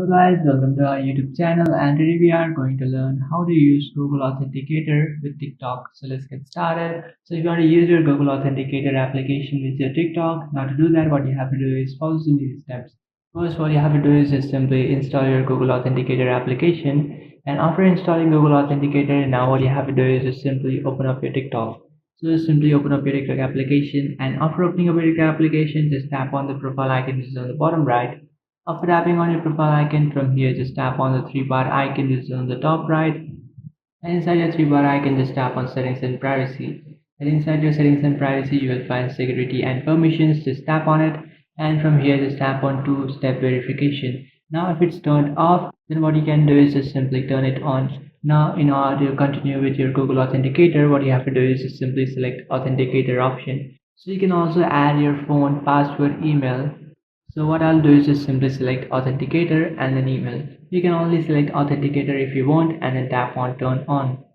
guys, welcome to our YouTube channel, and today we are going to learn how to use Google Authenticator with TikTok. So let's get started. So if you want to use your Google Authenticator application with your TikTok, now to do that what you have to do is follow some of these steps. First, what you have to do is just simply install your Google Authenticator application, and after installing Google Authenticator, now what you have to do is just simply open up your TikTok. So just simply open up your TikTok application, and after opening up your TikTok application, just tap on the profile icon which is on the bottom right. After tapping on your profile icon, from here just tap on the three bar icon which is on the top right, and inside your three bar icon just tap on settings and privacy, and inside your settings and privacy you will find security and permissions. Just tap on it, and from here just tap on two-step verification. Now if it's turned off, then what you can do is just simply turn it on. Now in order to continue with your Google Authenticator, what you have to do is just simply select Authenticator option. So you can also add your phone, password, email. So what I'll do is just simply select Authenticator and then email. You can only select Authenticator if you want, and then tap on turn on.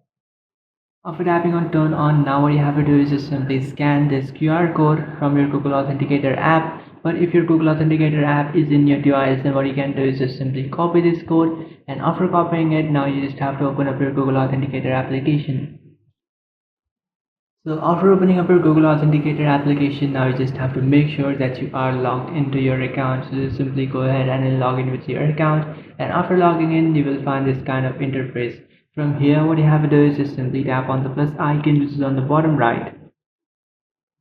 After tapping on turn on, now what you have to do is just simply scan this QR code from your Google Authenticator app. But if your Google Authenticator app is in your device, then what you can do is just simply copy this code, and after copying it, now you just have to open up your Google Authenticator application. So after opening up your Google Authenticator application, now you just have to make sure that you are logged into your account. So just simply go ahead and then log in with your account, and after logging in you will find this kind of interface. From here what you have to do is just simply tap on the plus icon which is on the bottom right.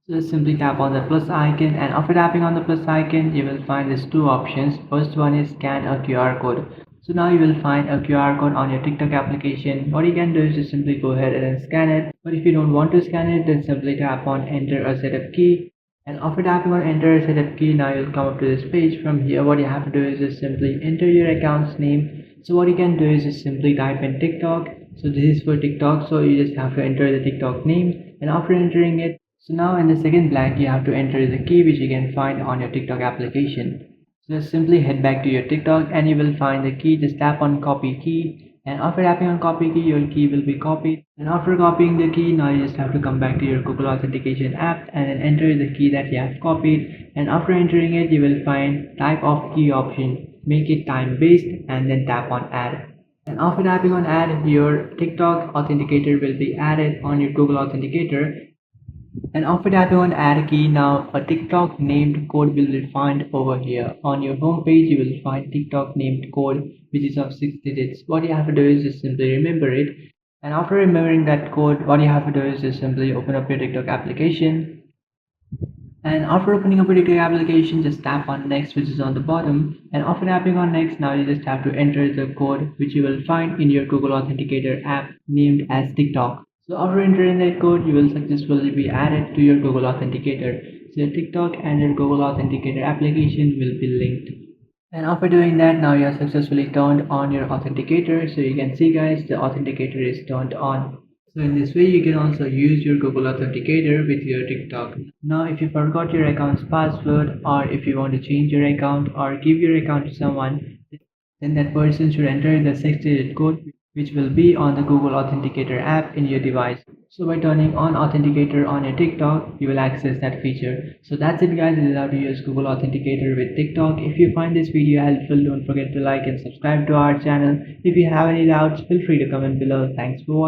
So just simply tap on the plus icon, and after tapping on the plus icon you will find these two options. First one is scan a QR code. So now you will find a QR code on your TikTok application. What you can do is just simply go ahead and then scan it. But if you don't want to scan it, then simply tap on enter a setup key. And after tapping on enter a setup key, now you'll come up to this page. From here what you have to do is just simply enter your account's name. So what you can do is just simply type in TikTok. So this is for TikTok, so you just have to enter the TikTok name, and after entering it, so now in the second blank you have to enter the key which you can find on your TikTok application. So just simply head back to your TikTok and you will find the key. Just tap on copy key, and after tapping on copy key your key will be copied, and after copying the key, now you just have to come back to your Google Authentication app and then enter the key that you have copied, and after entering it you will find type of key option, make it time based, and then tap on add. And after tapping on add, your TikTok authenticator will be added on your Google Authenticator. And after tapping on add key, now a TikTok named code will be found over here. On your home page you will find TikTok named code which is of 6 digits. What you have to do is just simply remember it, and after remembering that code, what you have to do is just simply open up your TikTok application. And after opening up your TikTok application, just tap on next which is on the bottom, and after tapping on next, now you just have to enter the code which you will find in your Google Authenticator app named as TikTok. So after entering that code, you will successfully be added to your Google Authenticator. So your TikTok and your Google Authenticator application will be linked. And after doing that, now you are successfully turned on your authenticator. So you can see guys, the authenticator is turned on. So in this way you can also use your Google Authenticator with your TikTok. Now if you forgot your account's password, or if you want to change your account or give your account to someone, then that person should enter the 6-digit code which will be on the Google Authenticator app in your device. So by turning on Authenticator on your TikTok, you will access that feature. So that's it guys, this is how to use Google Authenticator with TikTok. If you find this video helpful, don't forget to like and subscribe to our channel. If you have any doubts, feel free to comment below. Thanks for watching.